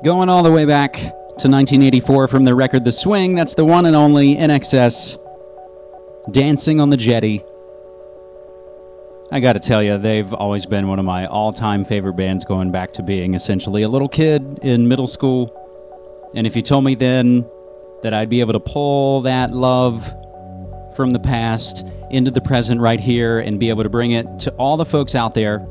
Going all the way back to 1984 from their record The Swing, that's the one and only NXS, Dancing on the Jetty. I gotta tell you, they've always been one of my all-time favorite bands, going back to being essentially a little kid in middle school. And if you told me then that I'd be able to pull that love from the past into the present right here and be able to bring it to all the folks out there,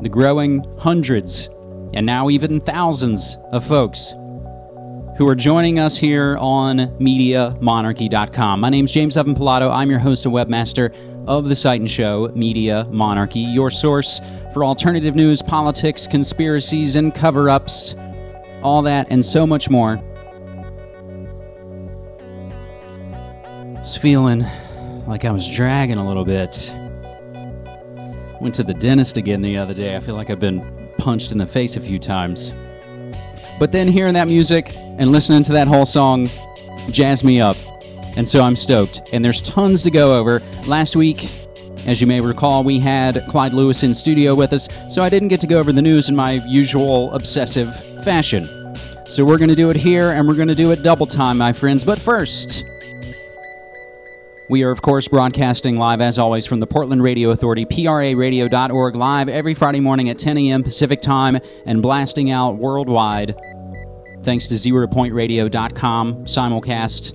the growing hundreds and now even thousands of folks who are joining us here on MediaMonarchy.com. My name's James Evan Pilato. I'm your host and webmaster of the site and show, Media Monarchy, your source for alternative news, politics, conspiracies, and cover-ups, all that and so much more. I was feeling like I was dragging a little bit. Went to the dentist again the other day. I feel like I've been punched in the face a few times. But then hearing that music and listening to that whole song jazzed me up. And so I'm stoked. And there's tons to go over. Last week, as you may recall, we had Clyde Lewis in studio with us, so I didn't get to go over the news in my usual obsessive fashion. So we're going to do it here, and we're going to do it double time, my friends. But first, we are, of course, broadcasting live, as always, from the Portland Radio Authority, PRAradio.org, live every Friday morning at 10 a.m. Pacific Time, and blasting out worldwide, thanks to ZeroPointRadio.com, simulcast,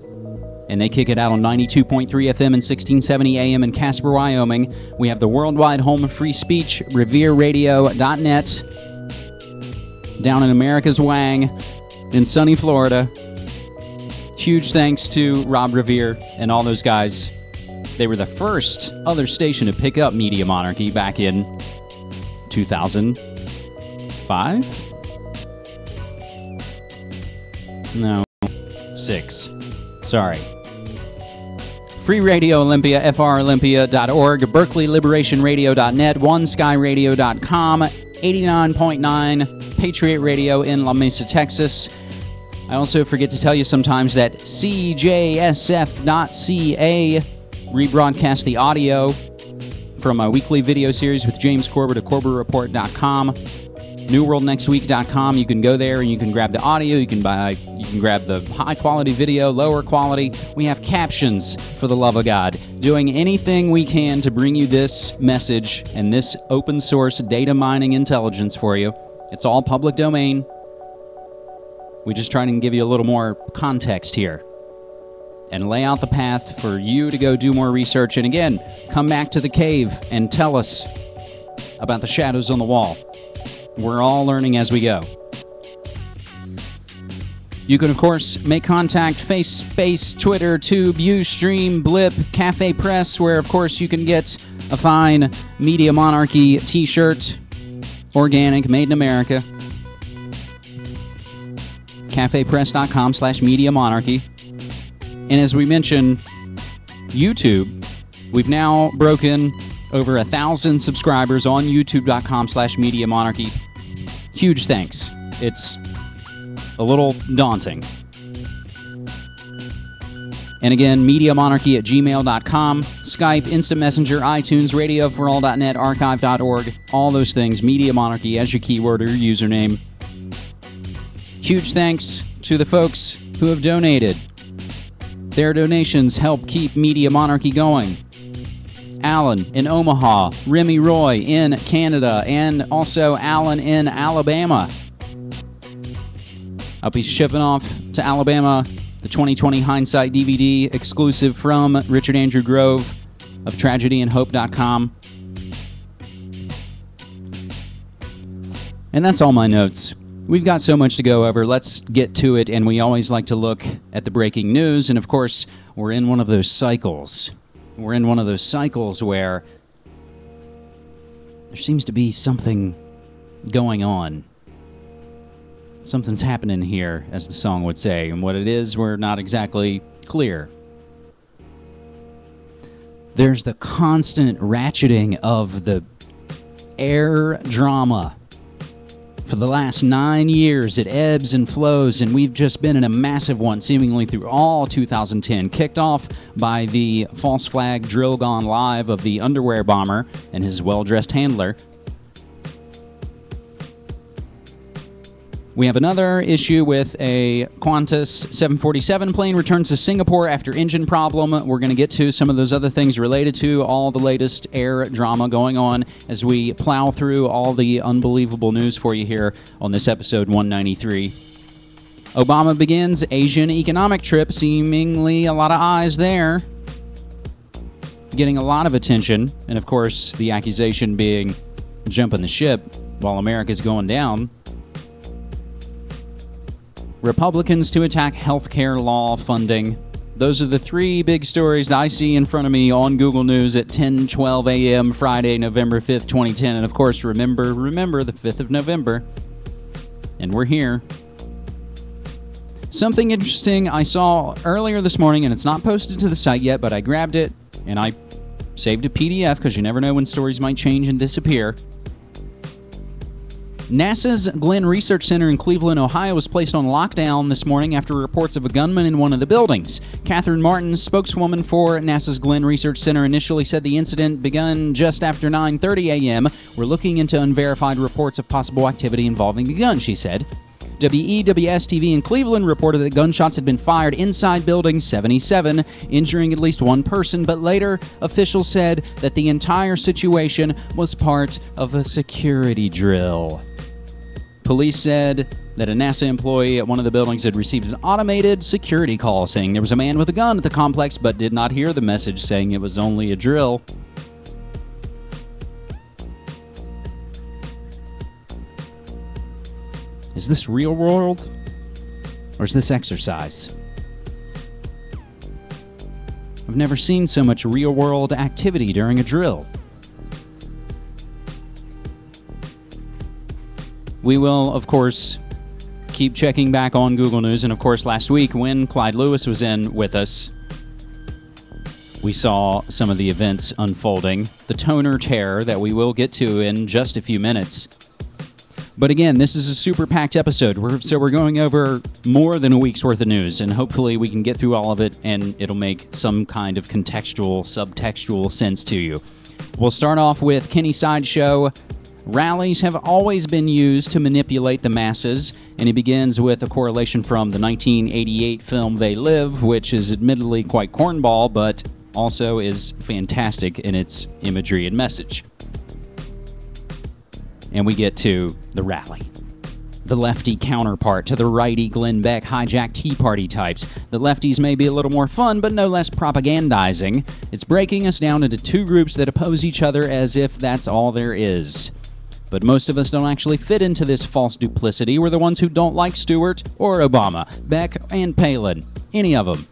and they kick it out on 92.3 FM and 1670 AM in Casper, Wyoming. We have the worldwide home of free speech, RevereRadio.net, down in America's Wang, in sunny Florida. Huge thanks to Rob Revere and all those guys. They were the first other station to pick up Media Monarchy back in 2005? No, 6. Sorry. Free Radio Olympia, FROlympia.org, BerkeleyLiberationRadio.net, OneSkyRadio.com, 89.9 Patriot Radio in La Mesa, Texas. I also forget to tell you sometimes that CJSF.ca rebroadcast the audio from a weekly video series with James Corbett at CorbettReport.com. NewWorldNextWeek.com. You can go there and you can grab the audio. You can grab the high quality video, lower quality. We have captions, for the love of God. Doing anything we can to bring you this message and this open source data mining intelligence for you. It's all public domain. We just try and give you a little more context here and lay out the path for you to go do more research. And again, come back to the cave and tell us about the shadows on the wall. We're all learning as we go. You can, of course, make contact, FaceSpace, Twitter, Tube, Ustream, Blip, Cafe Press, where, of course, you can get a fine Media Monarchy t-shirt, organic, made in America. cafepress.com/Media Monarchy. And as we mentioned, YouTube, we've now broken over 1,000 subscribers on youtube.com/Media Monarchy. Huge thanks. It's a little daunting. And again, MediaMonarchy@gmail.com, Skype, Instant Messenger, iTunes, RadioForAll.net, Archive.org, all those things. Media Monarchy as your keyword or your username. Huge thanks to the folks who have donated. Their donations help keep Media Monarchy going. Alan in Omaha, Remy Roy in Canada, and also Alan in Alabama. I'll be shipping off to Alabama the 2020 Hindsight DVD exclusive from Richard Andrew Grove of TragedyAndHope.com. And that's all my notes. We've got so much to go over. Let's get to it, and we always like to look at the breaking news, and of course, we're in one of those cycles. We're in one of those cycles where there seems to be something going on. Something's happening here, as the song would say, and what it is, we're not exactly clear. There's the constant ratcheting of the air drama. For the last 9 years, it ebbs and flows, and we've just been in a massive one seemingly through all 2010, kicked off by the false flag drill gone live of the underwear bomber and his well-dressed handler. We have another issue with a Qantas 747 plane returns to Singapore after engine problem. We're going to get to some of those other things related to all the latest air drama going on as we plow through all the unbelievable news for you here on this episode 193. Obama begins Asian economic trip, seemingly a lot of eyes there. Getting a lot of attention, and of course the accusation being jumping the ship while America's going down. Republicans to attack healthcare law funding. Those are the three big stories that I see in front of me on Google News at 10:12 a.m. Friday, November 5th, 2010. And of course, remember the 5th of November. And we're here. Something interesting I saw earlier this morning, and it's not posted to the site yet, but I grabbed it and I saved a PDF because you never know when stories might change and disappear. NASA's Glenn Research Center in Cleveland, Ohio, was placed on lockdown this morning after reports of a gunman in one of the buildings. Catherine Martin, spokeswoman for NASA's Glenn Research Center, initially said the incident begun just after 9:30 a.m. We're looking into unverified reports of possible activity involving the gun, she said. WEWS-TV in Cleveland reported that gunshots had been fired inside Building 77, injuring at least one person, but later officials said that the entire situation was part of a security drill. Police said that a NASA employee at one of the buildings had received an automated security call saying there was a man with a gun at the complex, but did not hear the message saying it was only a drill. Is this real world, or is this exercise? I've never seen so much real world activity during a drill. We will, of course, keep checking back on Google News. And, of course, last week when Clyde Lewis was in with us, we saw some of the events unfolding. The toner terror that we will get to in just a few minutes. But again, this is a super packed episode, so we're going over more than a week's worth of news, and hopefully we can get through all of it and it'll make some kind of contextual, subtextual sense to you. We'll start off with Kenny Sideshow. Rallies have always been used to manipulate the masses, and he begins with a correlation from the 1988 film They Live, which is admittedly quite cornball, but also is fantastic in its imagery and message. And we get to the rally. The lefty counterpart to the righty Glenn Beck hijack Tea Party types. The lefties may be a little more fun, but no less propagandizing. It's breaking us down into two groups that oppose each other as if that's all there is. But most of us don't actually fit into this false duplicity. We're the ones who don't like Stewart or Obama, Beck and Palin, any of them.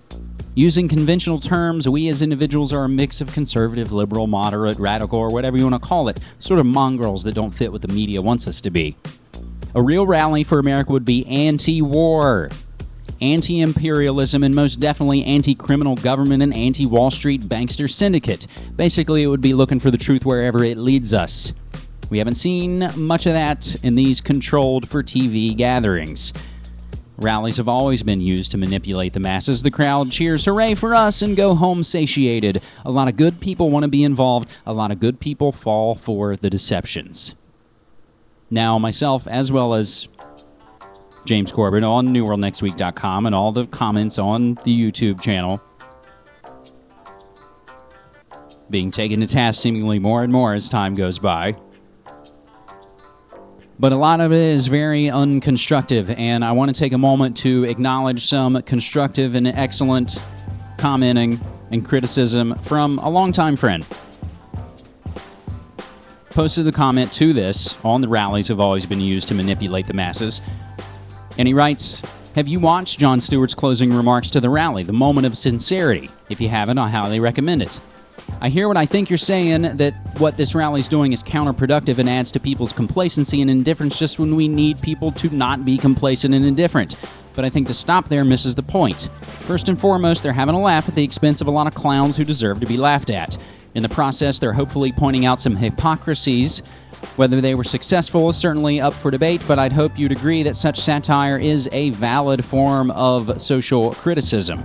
Using conventional terms, we as individuals are a mix of conservative, liberal, moderate, radical, or whatever you want to call it, sort of mongrels that don't fit what the media wants us to be. A real rally for America would be anti-war, anti-imperialism, and most definitely anti-criminal government and anti-Wall Street bankster syndicate. Basically, it would be looking for the truth wherever it leads us. We haven't seen much of that in these controlled for TV gatherings. Rallies have always been used to manipulate the masses. The crowd cheers hooray for us and go home satiated. A lot of good people want to be involved. A lot of good people fall for the deceptions. Now, myself, as well as James Corbin on newworldnextweek.com and all the comments on the YouTube channel, being taken to task seemingly more and more as time goes by. But a lot of it is very unconstructive, and I want to take a moment to acknowledge some constructive and excellent commenting and criticism from a longtime friend. Posted the comment to this on the rallies have always been used to manipulate the masses. And he writes, have you watched Jon Stewart's closing remarks to the rally, The Moment of Sincerity? If you haven't, I highly recommend it. I hear what I think you're saying, that what this rally's doing is counterproductive and adds to people's complacency and indifference just when we need people to not be complacent and indifferent. But I think to stop there misses the point. First and foremost, they're having a laugh at the expense of a lot of clowns who deserve to be laughed at. In the process, they're hopefully pointing out some hypocrisies. Whether they were successful is certainly up for debate, but I'd hope you'd agree that such satire is a valid form of social criticism.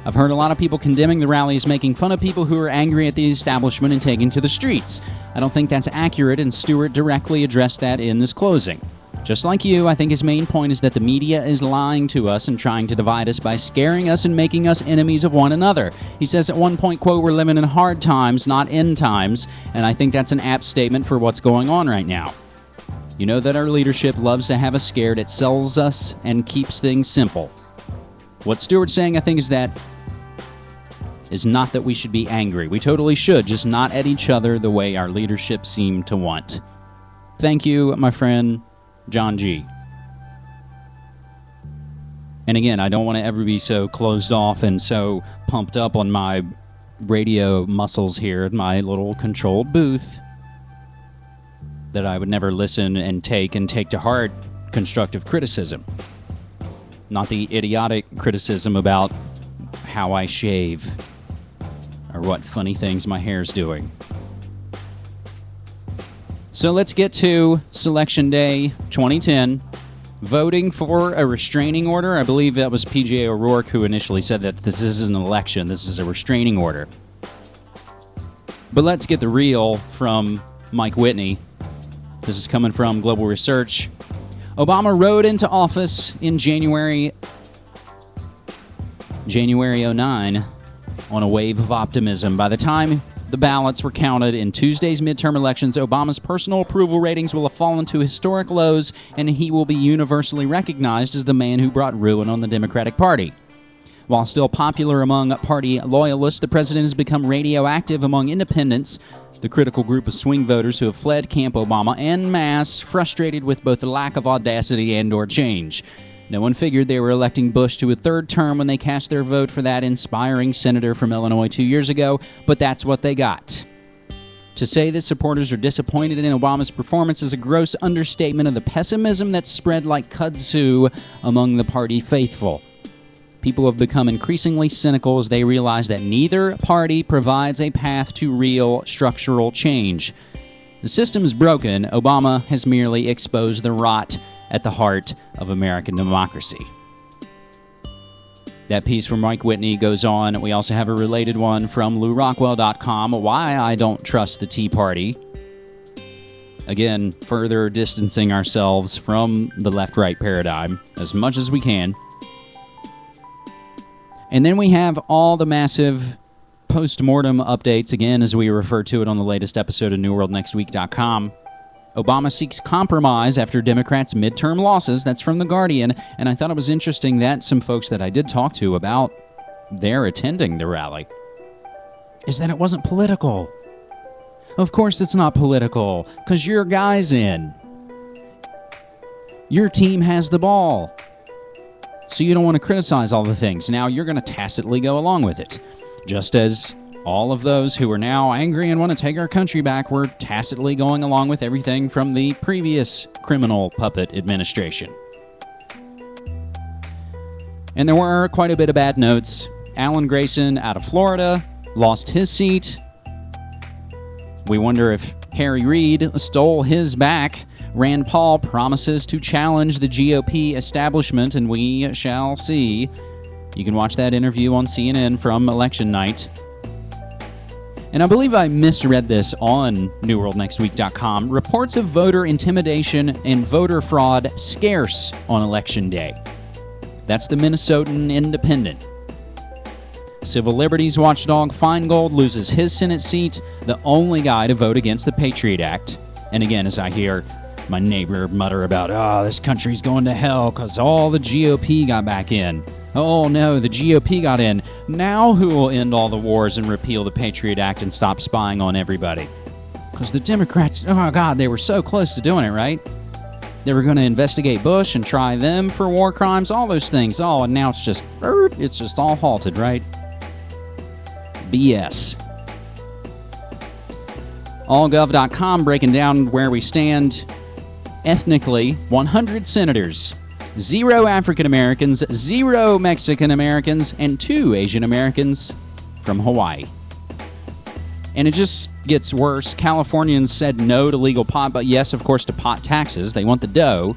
I've heard a lot of people condemning the rallies, making fun of people who are angry at the establishment and taking to the streets. I don't think that's accurate, and Stewart directly addressed that in this closing. Just like you, I think his main point is that the media is lying to us and trying to divide us by scaring us and making us enemies of one another. He says at one point, quote, "We're living in hard times, not end times," and I think that's an apt statement for what's going on right now. You know that our leadership loves to have us scared. It sells us and keeps things simple. What Stewart's saying, I think, is not that we should be angry. We totally should, just not at each other the way our leadership seem to want. Thank you, my friend John G. And again, I don't want to ever be so closed off and so pumped up on my radio muscles here at my little controlled booth that I would never listen and take to heart constructive criticism. Not the idiotic criticism about how I shave or what funny things my hair's doing. So let's get to Selection Day 2010. Voting for a restraining order. I believe that was PJ O'Rourke who initially said that this isn't an election, this is a restraining order. But let's get the real from Mike Whitney. This is coming from Global Research. Obama rode into office in January 09 on a wave of optimism. By the time the ballots were counted in Tuesday's midterm elections, Obama's personal approval ratings will have fallen to historic lows, and he will be universally recognized as the man who brought ruin on the Democratic Party. While still popular among party loyalists, the president has become radioactive among independents, the critical group of swing voters who have fled Camp Obama en masse, frustrated with both the lack of audacity and/or change. No one figured they were electing Bush to a third term when they cast their vote for that inspiring senator from Illinois 2 years ago, but that's what they got. To say that supporters are disappointed in Obama's performance is a gross understatement of the pessimism that's spread like kudzu among the party faithful. People have become increasingly cynical as they realize that neither party provides a path to real structural change. The system is broken. Obama has merely exposed the rot at the heart of American democracy. That piece from Mike Whitney goes on. We also have a related one from LouRockwell.com, Why I Don't Trust the Tea Party. Again, further distancing ourselves from the left-right paradigm as much as we can. And then we have all the massive post-mortem updates, again, as we refer to it on the latest episode of NewWorldNextWeek.com. Obama seeks compromise after Democrats' midterm losses. That's from The Guardian. And I thought it was interesting that some folks that I did talk to about their attending the rally is that it wasn't political. Of course it's not political, because your guy's in. Your team has the ball. So you don't want to criticize all the things. Now you're going to tacitly go along with it. Just as all of those who are now angry and want to take our country back were tacitly going along with everything from the previous criminal puppet administration. And there were quite a bit of bad notes. Alan Grayson out of Florida lost his seat. We wonder if Harry Reid stole his back. Rand Paul promises to challenge the GOP establishment, and we shall see. You can watch that interview on CNN from election night. And I believe I misread this on NewWorldNextWeek.com. Reports of voter intimidation and voter fraud scarce on Election Day. That's the Minnesotan Independent. Civil liberties watchdog Feingold loses his Senate seat, the only guy to vote against the Patriot Act. And again, as I hear my neighbor mutter about, this country's going to hell because all the GOP got back in. Oh no, the GOP got in. Now who will end all the wars and repeal the Patriot Act and stop spying on everybody? Because the Democrats, oh God, they were so close to doing it, right? They were going to investigate Bush and try them for war crimes, all those things. Oh, and now it's just all halted, right? BS. Allgov.com breaking down where we stand ethnically. 100 senators. 0 African Americans, 0 Mexican Americans, and 2 Asian Americans from Hawaii. And it just gets worse. Californians said no to legal pot, but yes, of course, to pot taxes. They want the dough.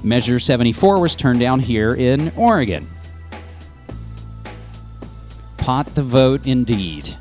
Measure 74 was turned down here in Oregon. Pot the vote indeed.